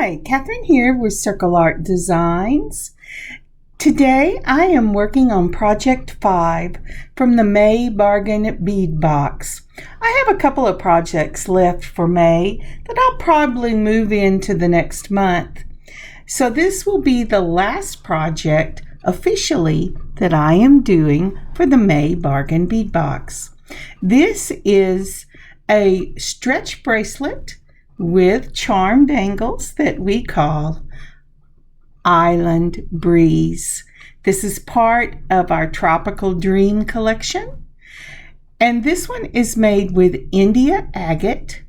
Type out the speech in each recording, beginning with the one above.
Hi, Kathryn here with Circle Art Designs. Today I am working on Project 5 from the May Bargain Bead Box. I have a couple of projects left for May that I'll probably move into the next month. So this will be the last project officially that I am doing for the May Bargain Bead Box. This is a stretch bracelet with charm dangles that we call Island Breeze. This is part of our Tropical Dream collection. And this one is made with Indian Agate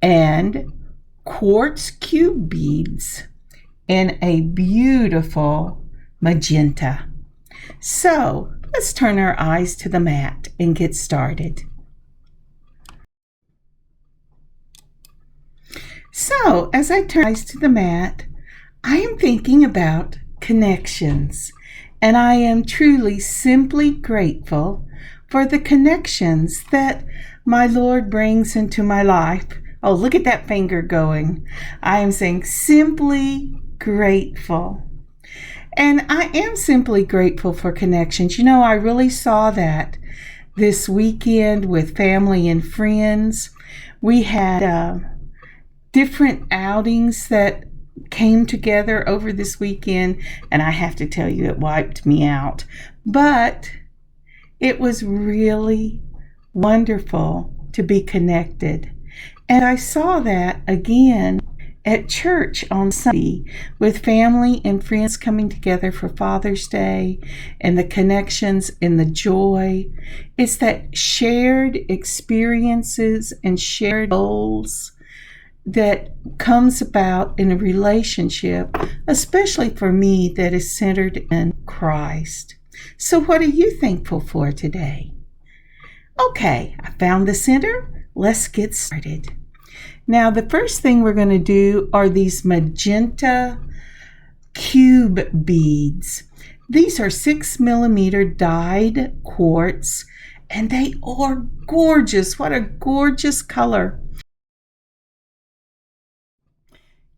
and Quartz cube beads in a beautiful magenta. So let's turn our eyes to the mat and get started. So, as I turn my eyes to the mat, I am thinking about connections, and I am truly simply grateful for the connections that my Lord brings into my life. Oh, look at that finger going. I am saying simply grateful. And I am simply grateful for connections. You know, I really saw that this weekend with family and friends. We had different outings that came together over this weekend, and I have to tell you, it wiped me out. But it was really wonderful to be connected. And I saw that again at church on Sunday with family and friends coming together for Father's Day, and the connections and the joy. It's that shared experiences and shared goals that comes about in a relationship, especially for me, that is centered in Christ. So what are you thankful for today? Okay, I found the center. Let's get started. Now, the first thing we're going to do are these magenta cube beads. These are 6mm dyed quartz, and they are gorgeous. What a gorgeous color.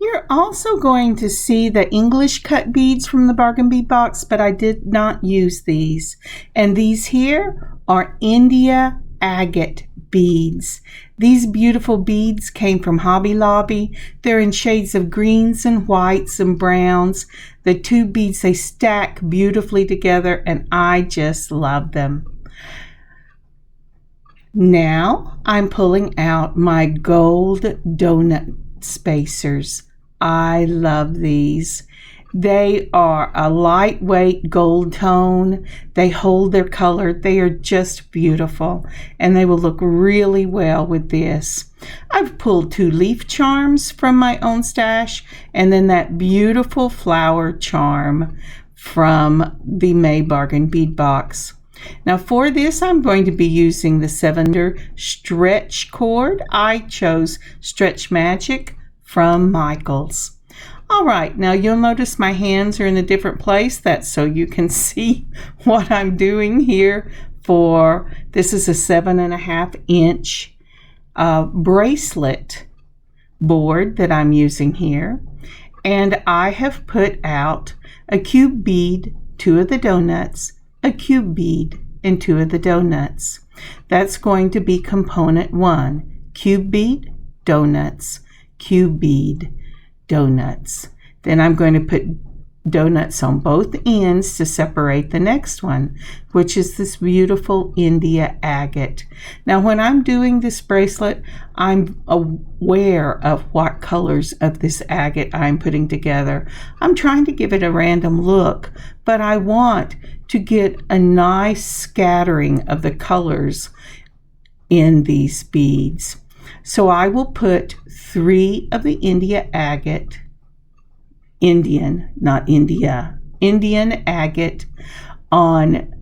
You're also going to see the English cut beads from the Bargain Bead Box, but I did not use these. And these here are Indian Agate beads. These beautiful beads came from Hobby Lobby. They're in shades of greens and whites and browns. The two beads, they stack beautifully together, and I just love them. Now I'm pulling out my gold donut spacers. I love these. They are a lightweight gold tone. They hold their color. They are just beautiful, and they will look really well with this. I've pulled 2 leaf charms from my own stash, and then that beautiful flower charm from the May Bargain Bead Box. Now for this, I'm going to be using the 7 stretch cord. I chose Stretch Magic from Michaels. All right, now you'll notice my hands are in a different place. That's so you can see what I'm doing here for, this is a 7.5 inch bracelet board that I'm using here. And I have put out a cube bead, 2 of the donuts, a cube bead, and 2 of the donuts. That's going to be component 1, cube bead, donuts, cube bead, donuts. Then I'm going to put donuts on both ends to separate the next one, which is this beautiful Indian Agate. Now when I'm doing this bracelet, I'm aware of what colors of this agate I'm putting together. I'm trying to give it a random look, but I want to get a nice scattering of the colors in these beads. So I will put 3 of the Indian Agate, Indian, not India, Indian Agate on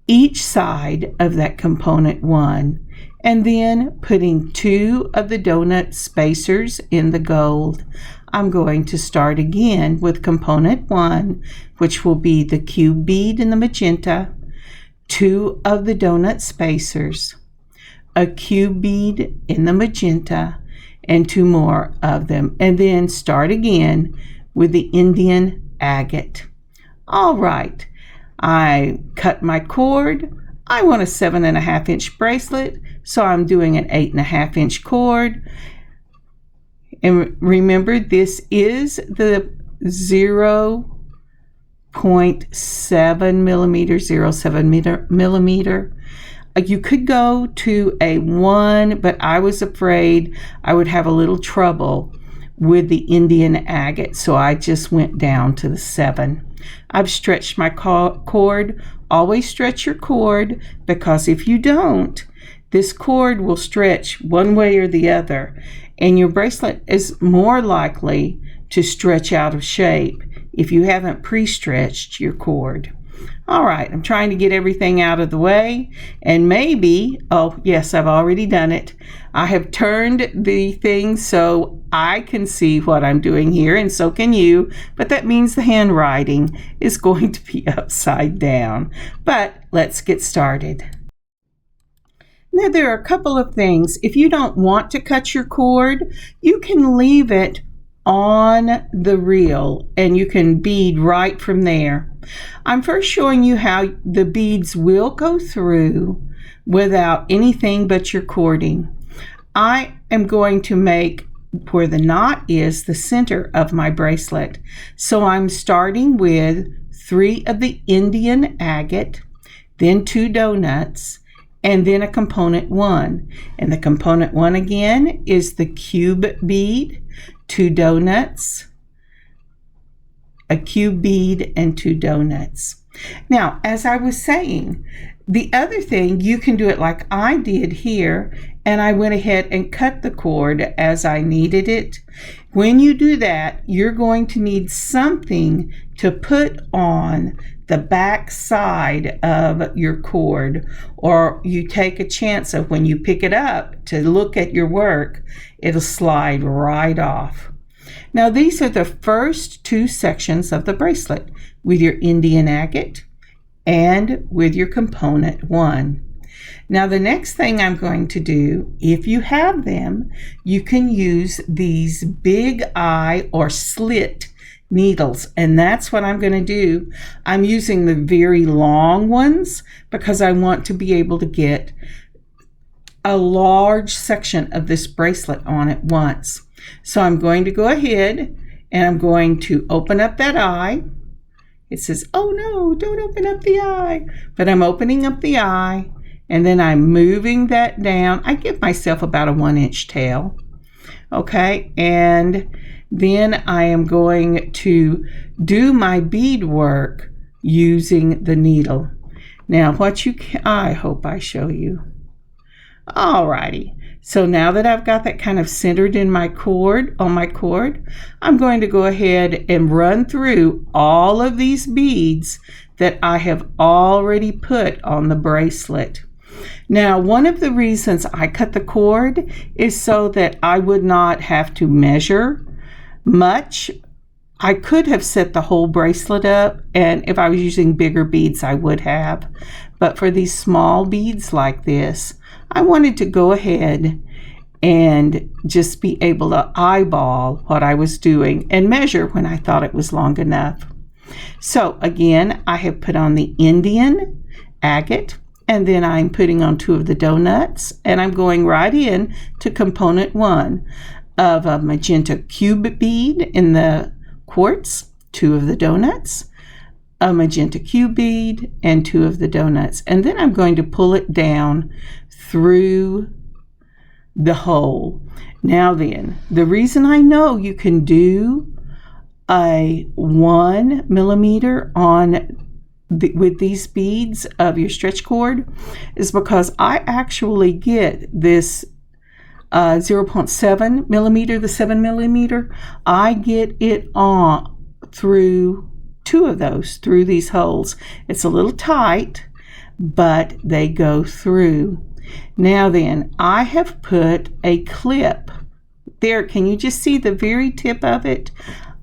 each side of that component 1, and then putting 2 of the donut spacers in the gold. I'm going to start again with component 1, which will be the cube bead in the magenta, 2 of the donut spacers, a cube bead in the magenta, and 2 more of them, and then start again with the Indian Agate. All right, I cut my cord. I want a 7.5 inch bracelet, so I'm doing an 8.5 inch cord. And remember, this is the 0.7 millimeter, 0.7 millimeter. You could go to a 1, but I was afraid I would have a little trouble with the Indian Agate, so I just went down to the 7. I've stretched my cord. Always stretch your cord, because if you don't, this cord will stretch one way or the other, and your bracelet is more likely to stretch out of shape if you haven't pre-stretched your cord. All right, I'm trying to get everything out of the way, and maybe, oh yes, I've already done it. I have turned the thing so I can see what I'm doing here, and so can you, but that means the handwriting is going to be upside down. But let's get started. Now, there are a couple of things. If you don't want to cut your cord, you can leave it on the reel and you can bead right from there. I'm first showing you how the beads will go through without anything but your cording. I am going to make where the knot is the center of my bracelet. So I'm starting with 3 of the Indian Agate, then 2 donuts, and then a component 1. And the component 1 again is the cube bead, 2 donuts, a cube bead, and 2 donuts. Now, as I was saying, the other thing, you can do it like I did here, and I went ahead and cut the cord as I needed it. When you do that, you're going to need something to put on the back side of your cord, or you take a chance of when you pick it up to look at your work, it'll slide right off. Now, these are the first 2 sections of the bracelet with your Indian Agate and with your component 1. Now, the next thing I'm going to do, if you have them, you can use these big eye or slit needles, and that's what I'm going to do. I'm using the very long ones because I want to be able to get a large section of this bracelet on at once. So I'm going to go ahead and I'm going to open up that eye. It says, oh no, don't open up the eye, but I'm opening up the eye, and then I'm moving that down. I give myself about a 1-inch tail. Okay, and then I am going to do my bead work using the needle. Now, I hope I show you. Alrighty, so now that I've got that kind of centered in my cord, I'm going to go ahead and run through all of these beads that I have already put on the bracelet. Now, one of the reasons I cut the cord is so that I would not have to measure much. I could have set the whole bracelet up, and if I was using bigger beads, I would have. But for these small beads like this, I wanted to go ahead and just be able to eyeball what I was doing and measure when I thought it was long enough. So again, I have put on the Indian Agate, and then I'm putting on 2 of the donuts, and I'm going right in to component 1 of a magenta cube bead in the quartz, 2 of the donuts, a magenta cube bead, and 2 of the donuts. And then I'm going to pull it down through the hole. Now then, the reason I know you can do a 1 millimeter with these beads of your stretch cord is because I actually get this 0.7 millimeter, the 7 millimeter, I get it on through 2 of those, through these holes. It's a little tight, but they go through. Now then, I have put a clip there. Can you just see the very tip of it?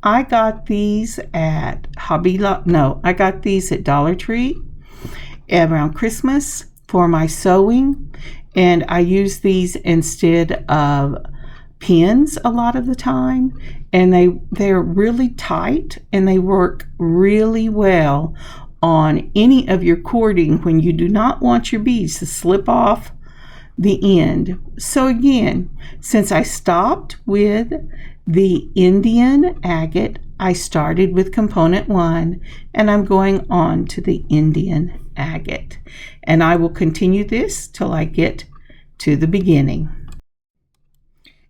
I got these at I got these at Dollar Tree around Christmas for my sewing, and I use these instead of pins a lot of the time, and they're really tight and they work really well on any of your cording when you do not want your beads to slip off the end. So again, since I stopped with the Indian Agate, I started with component 1 and I'm going on to the Indian Agate, and I will continue this till I get to the beginning.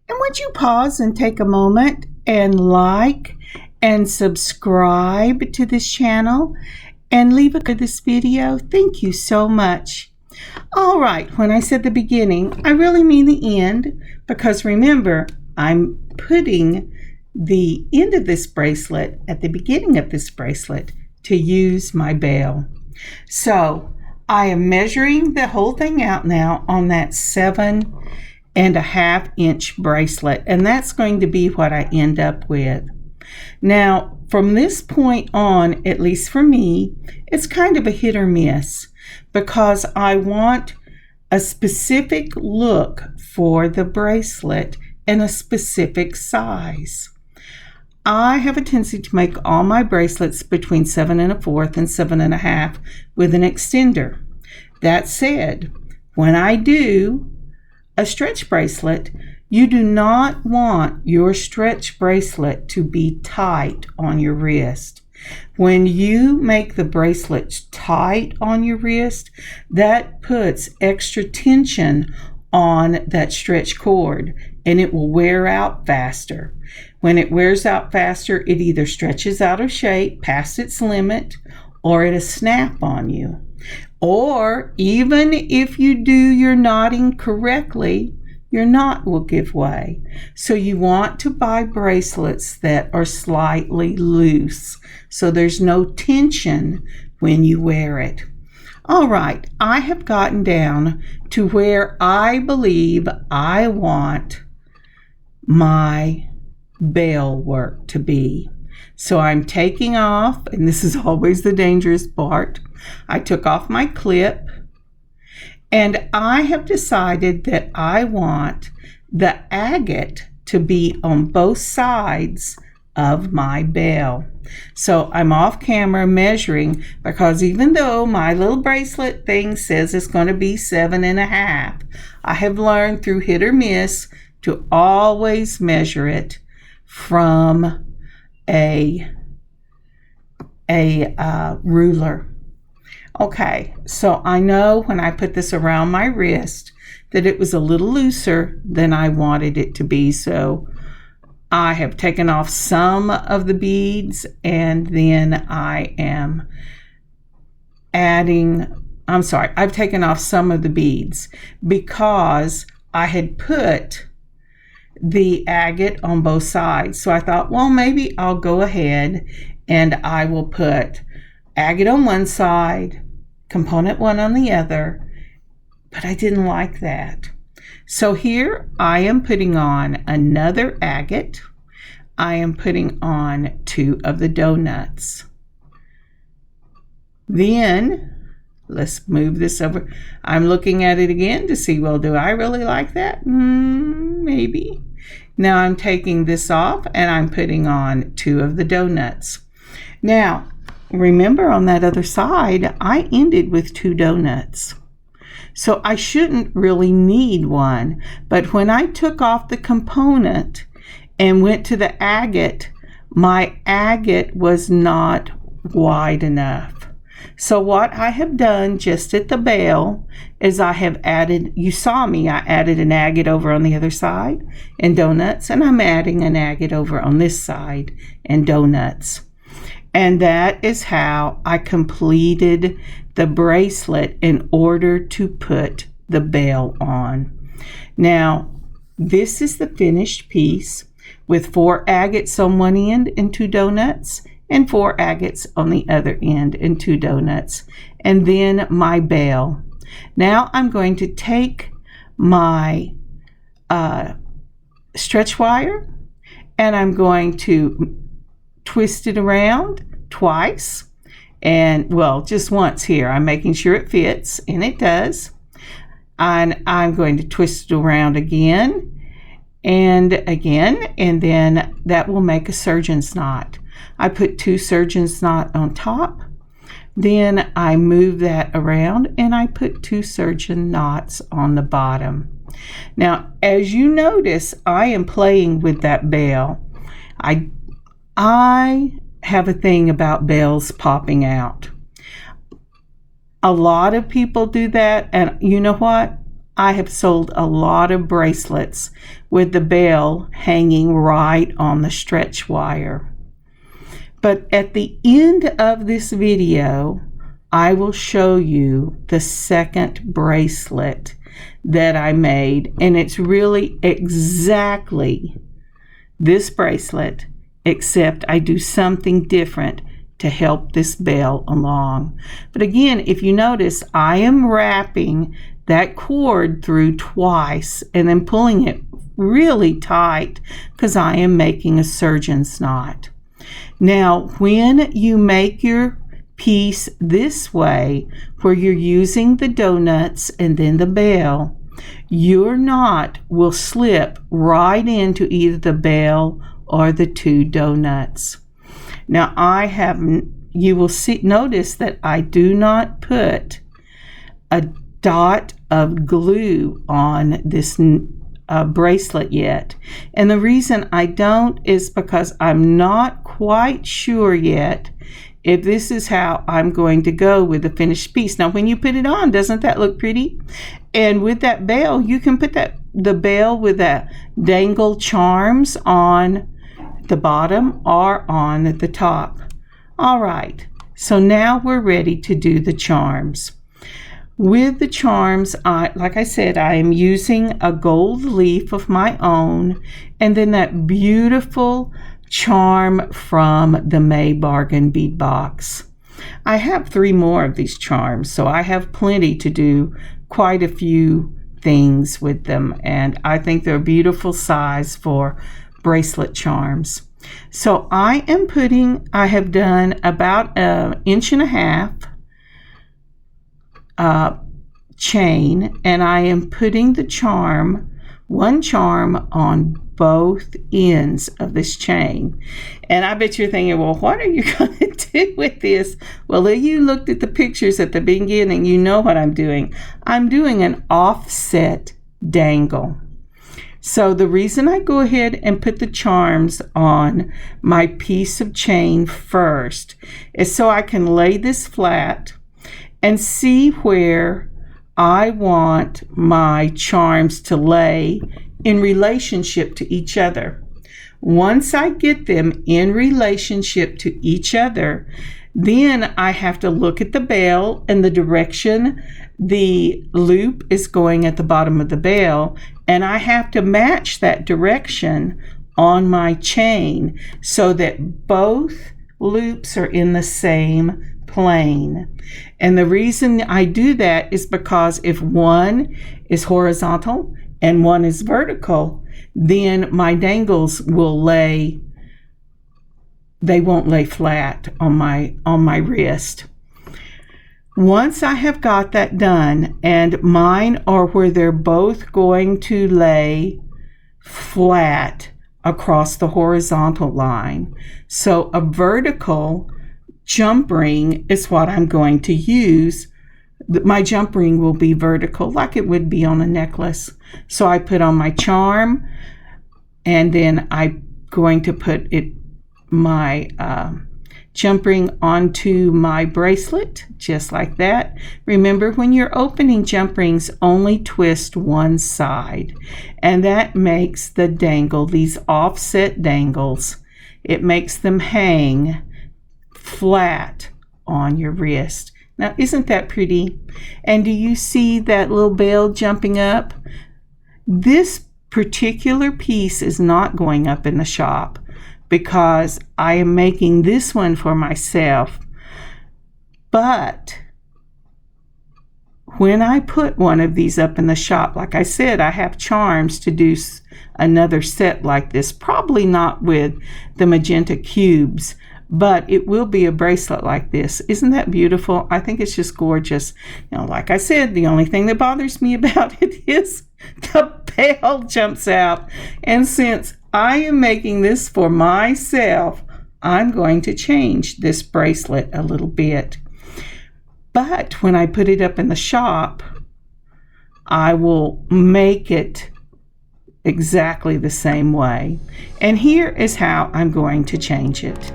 And would you pause and take a moment and like and subscribe to this channel and leave a like for this video? Thank you so much. All right, when I said the beginning, I really mean the end, because remember, I'm putting the end of this bracelet at the beginning of this bracelet to use my bail. So I am measuring the whole thing out now on that 7.5 inch bracelet, and that's going to be what I end up with. Now, from this point on, at least for me, it's kind of a hit or miss, because I want a specific look for the bracelet in a specific size. I have a tendency to make all my bracelets between 7 1/4 and 7.5 with an extender. That said, when I do a stretch bracelet, you do not want your stretch bracelet to be tight on your wrist. When you make the bracelet tight on your wrist, that puts extra tension on that stretch cord, and it will wear out faster. When it wears out faster, it either stretches out of shape past its limit, or it'll snap on you. Or even if you do your knotting correctly, your knot will give way. So you want to buy bracelets that are slightly loose, so there's no tension when you wear it. All right, I have gotten down to where I believe I want my bail work to be. So I'm taking off, and this is always the dangerous part. I took off my clip, and I have decided that I want the agate to be on both sides of my bail. So I'm off camera measuring, because even though my little bracelet thing says it's going to be 7.5, I have learned through hit or miss to always measure it from a ruler. Okay, so I know when I put this around my wrist that it was a little looser than I wanted it to be, so I have taken off some of the beads, and then I am I've taken off some of the beads because I had put the agate on both sides. So I thought, well, maybe I'll go ahead and I will put agate on one side, component 1 on the other, but I didn't like that. So here I am putting on another agate. I am putting on 2 of the donuts. Then let's move this over. I'm looking at it again to see, well, do I really like that? Maybe. Now I'm taking this off and I'm putting on 2 of the donuts. Now, remember on that other side, I ended with 2 donuts. So I shouldn't really need one. But when I took off the component and went to the agate, my agate was not wide enough. So what I have done just at the bail is I have added, you saw me, I added an agate over on the other side and donuts, and I'm adding an agate over on this side and donuts. And that is how I completed the bracelet in order to put the bail on. Now, this is the finished piece with 4 agates on one end and 2 donuts, and 4 agates on the other end and 2 donuts, and then my bail. Now I'm going to take my stretch wire and I'm going to twist it around twice, and well, just once here. I'm making sure it fits, and it does. And I'm going to twist it around again, and again, and then that will make a surgeon's knot. I put 2 surgeon's knot on top, then I move that around and I put 2 surgeon knots on the bottom. Now, as you notice, I am playing with that bell. I have a thing about bells popping out. A lot of people do that, and you know what? I have sold a lot of bracelets with the bell hanging right on the stretch wire. But at the end of this video, I will show you the second bracelet that I made, and it's really exactly this bracelet, except I do something different to help this bell along. But again, if you notice, I am wrapping that cord through twice and then pulling it really tight because I am making a surgeon's knot. Now, when you make your piece this way, where you're using the donuts and then the bell, your knot will slip right into either the bell or the 2 donuts. Now, you will notice that I do not put a dot of glue on this bracelet yet. And the reason I don't is because I'm not quite sure yet if this is how I'm going to go with the finished piece. Now, when you put it on, doesn't that look pretty? And with that bell, you can put the bell with that Dangle charms on the bottom or on the top. All right, so now we're ready to do the charms. With the charms, like I said, I am using a gold leaf of my own, and then that beautiful charm from the May Bargain Bead Box. I have 3 more of these charms, so I have plenty to do quite a few things with them, and I think they're a beautiful size for bracelet charms. So I have done about 1.5 inches chain, and I am putting the one charm on both ends of this chain. And I bet you're thinking, well, what are you going to do with this? Well, if you looked at the pictures at the beginning, you know what I'm doing. I'm doing an offset dangle. So the reason I go ahead and put the charms on my piece of chain first is so I can lay this flat and see where I want my charms to lay in relationship to each other. Once I get them in relationship to each other, then I have to look at the bell and the direction the loop is going at the bottom of the bell, and I have to match that direction on my chain so that both loops are in the same plane. And the reason I do that is because if one is horizontal and one is vertical, then my dangles they won't lay flat on my wrist. Once I have got that done, and mine are where they're both going to lay flat across the horizontal line. So a vertical jump ring is what I'm going to use. My jump ring will be vertical like it would be on a necklace. So I put on my charm, and then I'm going to put my jump ring onto my bracelet, just like that. Remember, when you're opening jump rings, only twist one side, and that makes the dangle, these offset dangles, it makes them hang flat on your wrist. Now, isn't that pretty? And do you see that little bell jumping up? This particular piece is not going up in the shop because I am making this one for myself. But when I put one of these up in the shop, like I said, I have charms to do another set like this, probably not with the magenta cubes, but it will be a bracelet like this. Isn't that beautiful? I think it's just gorgeous. Like I said, the only thing that bothers me about it is the bell jumps out. And since I am making this for myself, I'm going to change this bracelet a little bit. But when I put it up in the shop, I will make it exactly the same way. And here is how I'm going to change it.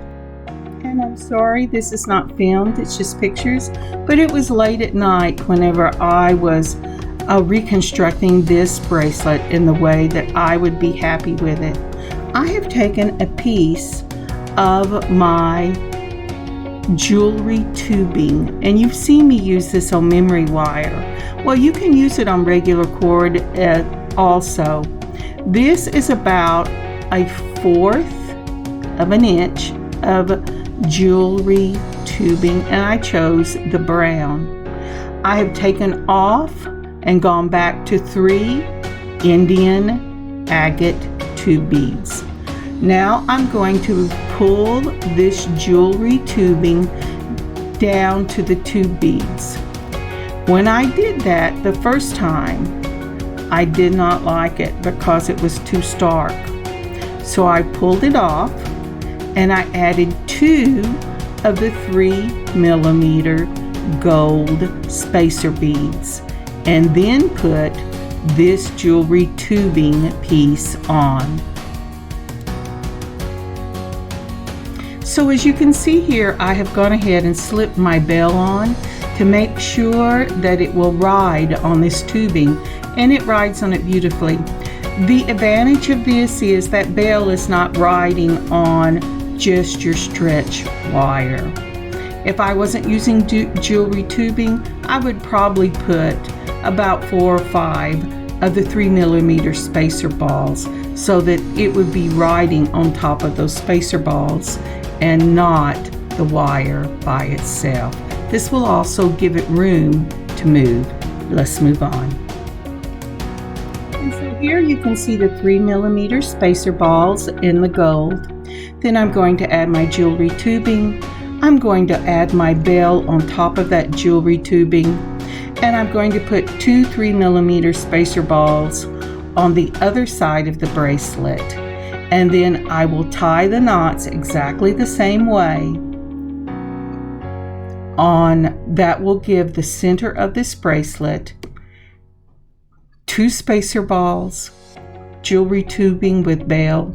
And I'm sorry this is not filmed, it's just pictures, but it was late at night whenever I was reconstructing this bracelet in the way that I would be happy with it. I have taken a piece of my jewelry tubing, and you've seen me use this on memory wire. Well, you can use it on regular cord also. This is about 1/4 of an inch of jewelry tubing, and I chose the brown. I have taken off and gone back to 3 Indian Agate tube beads. Now I'm going to pull this jewelry tubing down to the tube beads. When I did that the first time, I did not like it because it was too stark. So I pulled it off and I added 2 of the 3mm gold spacer beads and then put this jewelry tubing piece on. So as you can see here, I have gone ahead and slipped my bell on to make sure that it will ride on this tubing, and it rides on it beautifully. The advantage of this is that bell is not riding on just your stretch wire. If I wasn't using jewelry tubing, I would probably put about 4 or 5 of the 3mm spacer balls so that it would be riding on top of those spacer balls and not the wire by itself. This will also give it room to move. Let's move on. And so here you can see the 3mm spacer balls in the gold. Then I'm going to add my jewelry tubing. I'm going to add my bell on top of that jewelry tubing, and I'm going to put 2 3mm spacer balls on the other side of the bracelet, and then I will tie the knots exactly the same way. That will give the center of this bracelet 2 spacer balls, jewelry tubing with bell,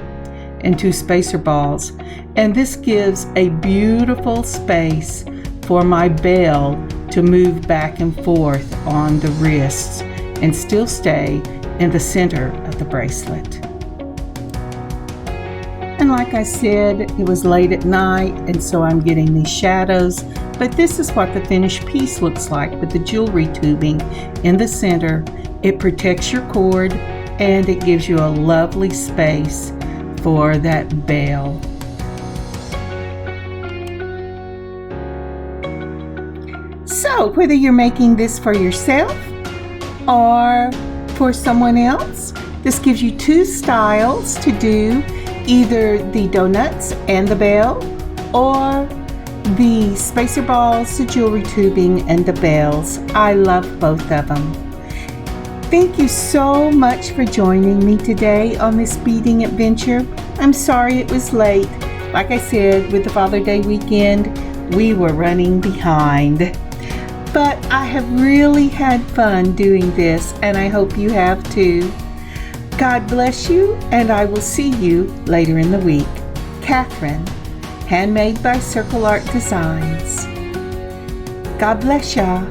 and 2 spacer balls, and this gives a beautiful space for my bell to move back and forth on the wrists and still stay in the center of the bracelet. And like I said, it was late at night, and so I'm getting these shadows, but this is what the finished piece looks like with the jewelry tubing in the center. It protects your cord and it gives you a lovely space for that bell. So whether you're making this for yourself or for someone else, this gives you 2 styles to do, either the donuts and the bell, or the spacer balls, the jewelry tubing, and the bells. I love both of them. Thank you so much for joining me today on this beading adventure. I'm sorry it was late. Like I said, with the Father's Day weekend, we were running behind. But I have really had fun doing this, and I hope you have too. God bless you, and I will see you later in the week. Kathryn, handmade by Circle Art Designs. God bless y'all.